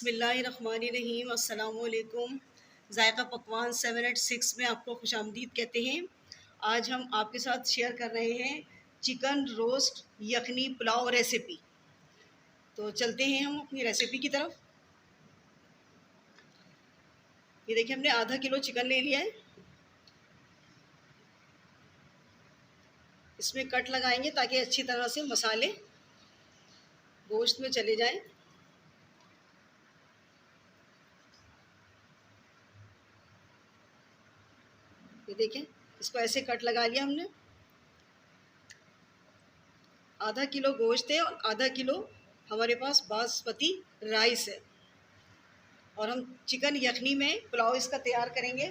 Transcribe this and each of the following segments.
बिस्मिल्लाहिर्रहमानिर्रहीम। अस्सलामुअलैकुम। जायका पकवान 786 में आपको खुशामदीद कहते हैं। आज हम आपके साथ शेयर कर रहे हैं चिकन रोस्ट यखनी पुलाव रेसिपी। तो चलते हैं हम अपनी रेसिपी की तरफ। ये देखिए, हमने आधा किलो चिकन ले लिया है। इसमें कट लगाएंगे ताकि अच्छी तरह से मसाले गोश्त में चले जाएं। ये देखें, इसको ऐसे कट लगा लिया हमने। आधा किलो गोश्त है और आधा किलो हमारे पास बासमती राइस है। और हम चिकन यखनी में पुलाव इसका तैयार करेंगे।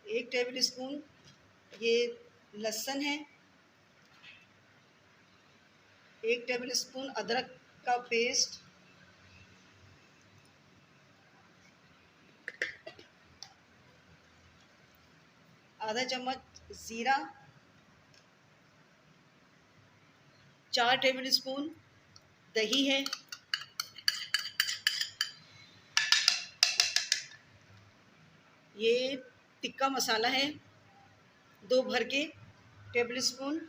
एक टेबल स्पून ये लहसुन है। एक टेबल स्पून अदरक का पेस्ट। आधा चम्मच ज़ीरा। 4 टेबल स्पून दही है। ये टिक्का मसाला है 2 भर के टेबल स्पून।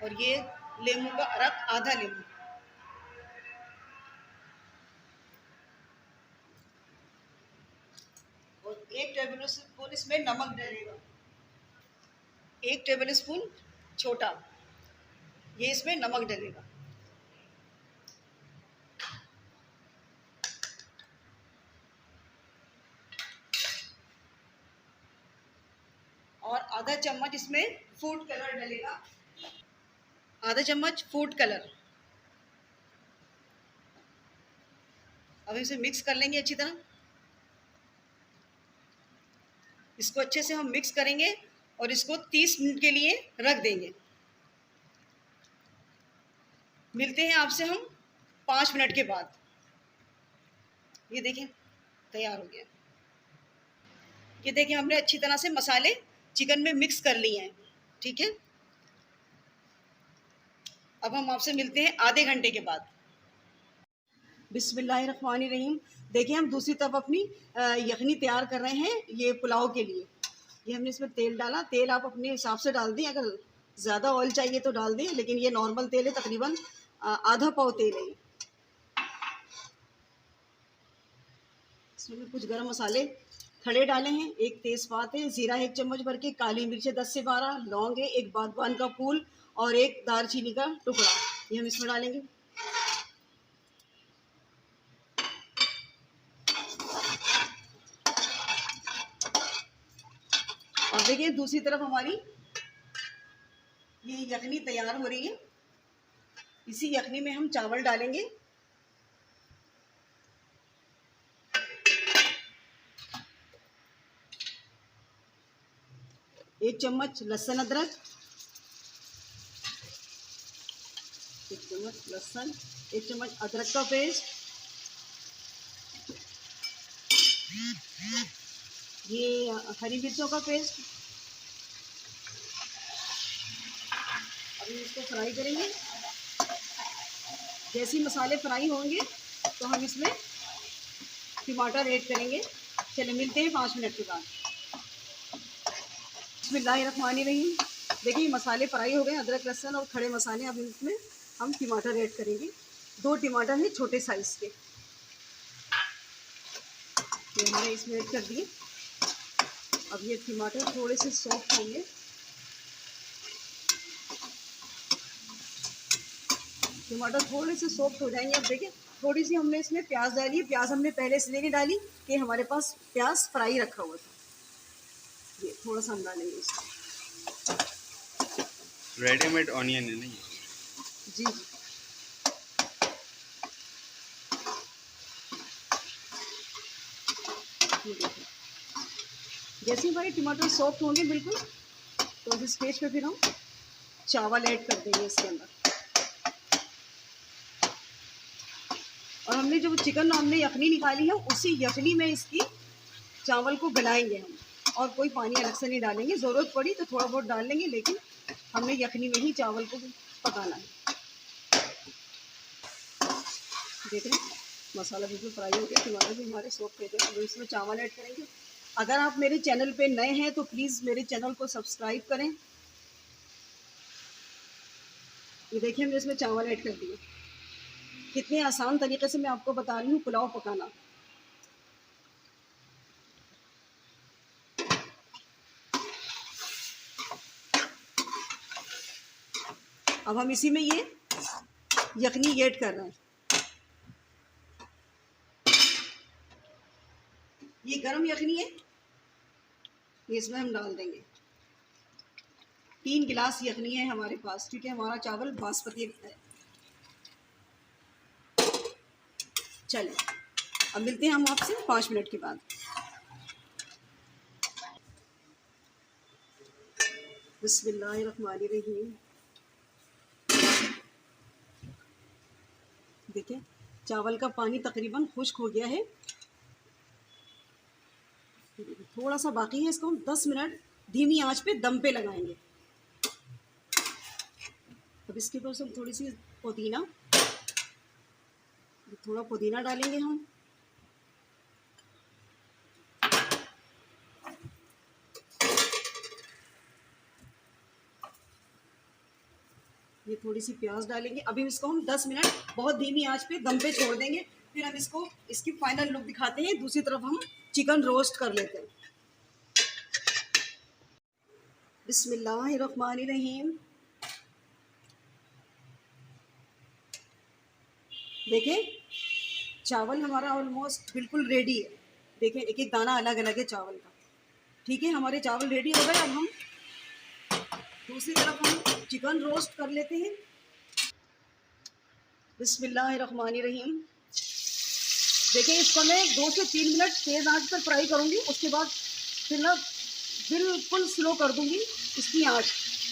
और ये लेमू का अरक आधा लेमू। और 1 टेबल स्पून इसमें नमक डलेगा। 1 टेबल स्पून छोटा ये इसमें नमक डलेगा। और आधा चम्मच इसमें फूड कलर डलेगा। आधा चम्मच फूड कलर। अब इसे मिक्स कर लेंगे अच्छी तरह। इसको अच्छे से हम मिक्स करेंगे और इसको 30 मिनट के लिए रख देंगे। मिलते हैं आपसे हम 5 मिनट के बाद। ये देखिए, तैयार हो गया। ये देखिए, हमने अच्छी तरह से मसाले चिकन में मिक्स कर लिए हैं। ठीक है, अब हम आपसे मिलते हैं आधे घंटे के बाद। बिस्मिल्लाहिर्रहमानिर्रहीम। देखिए, हम दूसरी तरफ अपनी यखनी तैयार कर रहे हैं ये पुलाव के लिए। ये हमने इसमें तेल डाला। तेल आप अपने हिसाब से डाल दें, अगर ज़्यादा ऑयल चाहिए तो डाल दें, लेकिन ये नॉर्मल तेल है, तकरीबन आधा पाव तेल है। इसमें कुछ गरम मसाले खड़े डाले हैं। एक तेज़पात है, ज़ीरा 1 चम्मच भर के, काली मिर्चें 10 से 12, लौंग है, 1 बागवान का फूल और 1 दालचीनी का टुकड़ा। ये हम इसमें डालेंगे। और देखिए, दूसरी तरफ हमारी ये यखनी तैयार हो रही है। इसी यखनी में हम चावल डालेंगे। एक चम्मच लहसुन अदरक। 1 चम्मच लहसुन, 1 चम्मच अदरक का पेस्ट। ये हरी मिर्चों का पेस्ट। अभी इसको फ्राई करेंगे। जैसे ही मसाले फ्राई होंगे तो हम इसमें टमाटर ऐड करेंगे। चलिए, मिलते हैं 5 मिनट के बाद। बिस्मिल्लाहिर्रहमानिर्रहीम। देखिए, मसाले फ्राई हो गए, अदरक लहसुन और खड़े मसाले। अब इसमें हम टमाटर ऐड करेंगे। 2 टमाटर हैं छोटे साइज़ के, ये हमने इसमें ऐड कर दिए। अब ये टमाटर थोड़े से सॉफ्ट होंगे। टमाटर थोड़े से सॉफ्ट हो जाएंगे। अब देखिए, थोड़ी सी हमने इसमें प्याज डाली है। प्याज हमने पहले इसलिए नहीं डाली कि हमारे पास प्याज फ्राई रखा हुआ था। ये थोड़ा सा हम डालेंगे इसमें। रेडीमेड ऑनियन है नहीं? जी जी। ये देखिए, जैसे हमारे टमाटर सॉफ्ट होंगे बिल्कुल, तो इस स्टेज पे फिर हम चावल ऐड कर देंगे इसके अंदर। और हमने जो चिकन हमने यखनी निकाली है, उसी यखनी में इसकी चावल को गलाएंगे हम। और कोई पानी अलग से नहीं डालेंगे। ज़रूरत पड़ी तो थोड़ा बहुत डाल लेंगे, लेकिन हमने यखनी में ही चावल को पकाना है। देख रहे हैं मसाला बिल्कुल फ्राई हो गया, टमाटर भी हमारे सोख के थे। अब इसमें चावल ऐड करेंगे। अगर आप मेरे चैनल पे नए हैं तो प्लीज़ मेरे चैनल को सब्सक्राइब करें। ये देखिए हमने इसमें चावल ऐड कर दिए। कितने आसान तरीके से मैं आपको बता रही हूँ पुलाव पकाना। अब हम इसी में ये यखनी ऐड कर रहे हैं। ये गरम यखनी है, ये इसमें हम डाल देंगे। 3 गिलास यखनी है हमारे पास, क्योंकि हमारा चावल बासमती है। चलिए अब मिलते हैं हम आपसे 5 मिनट के बाद। बिस्मिल्लाहिर्रहमानिर्रहीम। देखिए चावल का पानी तकरीबन खुश्क हो गया है। थोड़ा सा बाकी है, इसको हम 10 मिनट धीमी आंच पे दम पे लगाएंगे। अब इसके ऊपर हम थोड़ी सी पुदीना, थोड़ा पुदीना डालेंगे हम। ये थोड़ी सी प्याज डालेंगे। अभी इसको हम 10 मिनट बहुत धीमी आंच पे दम पे छोड़ देंगे। फिर हम इसको इसकी फाइनल लुक दिखाते हैं। दूसरी तरफ हम चिकन रोस्ट कर लेते हैं। बिस्मिल्लाहिर्रहमानिर्रहीम। देखें चावल हमारा ऑलमोस्ट बिल्कुल रेडी है। देखें एक एक दाना अलग अलग है चावल का। ठीक है, हमारे चावल रेडी हो गए। अब हम दूसरी तरफ हम चिकन रोस्ट कर लेते हैं। बिस्मिल्लाहिर्रहमानिर्रहीम। देखें इसको मैं 2 से 3 मिनट तेज़ आंच पर फ्राई करूँगी। उसके बाद फिर ना बिल्कुल स्लो कर दूँगी इसकी आंच,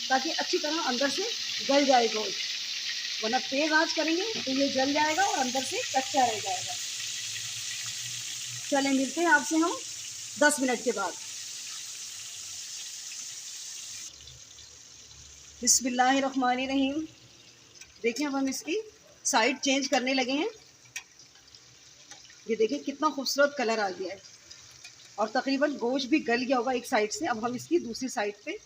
ताकि अच्छी तरह अंदर से गल जाए गोश्त। वरना तेज़ आंच करेंगे तो ये जल जाएगा और अंदर से कच्चा रह जाएगा। चलें मिलते हैं आपसे हम 10 मिनट के बाद। बिस्मिल्लाहिर्रहमानिर्रहीम। देखिए अब हम इसकी साइड चेंज करने लगे हैं। ये देखिए कितना खूबसूरत कलर आ गया है और तकरीबन गोश्त भी गल गया होगा एक साइड से। अब हम इसकी दूसरी साइड पे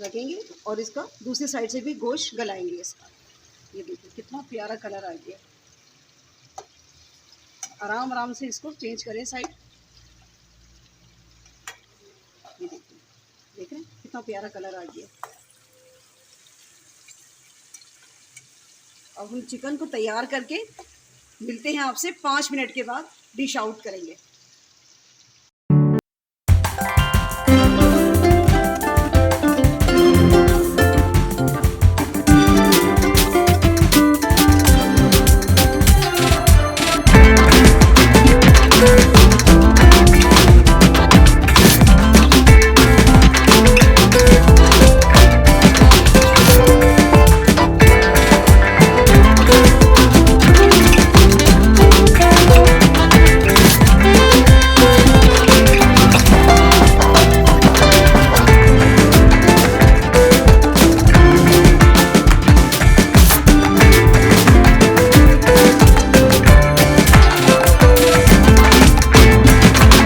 रखेंगे और इसका दूसरी साइड से भी गोश्त गलाएंगे इसका। ये देखिए कितना प्यारा कलर आ गया। आराम आराम से इसको चेंज करें साइड। ये देखिए, देख रहे हैं कितना प्यारा कलर आ गया। अब हम चिकन को तैयार करके मिलते हैं आपसे 5 मिनट के बाद। डिश आउट करेंगे।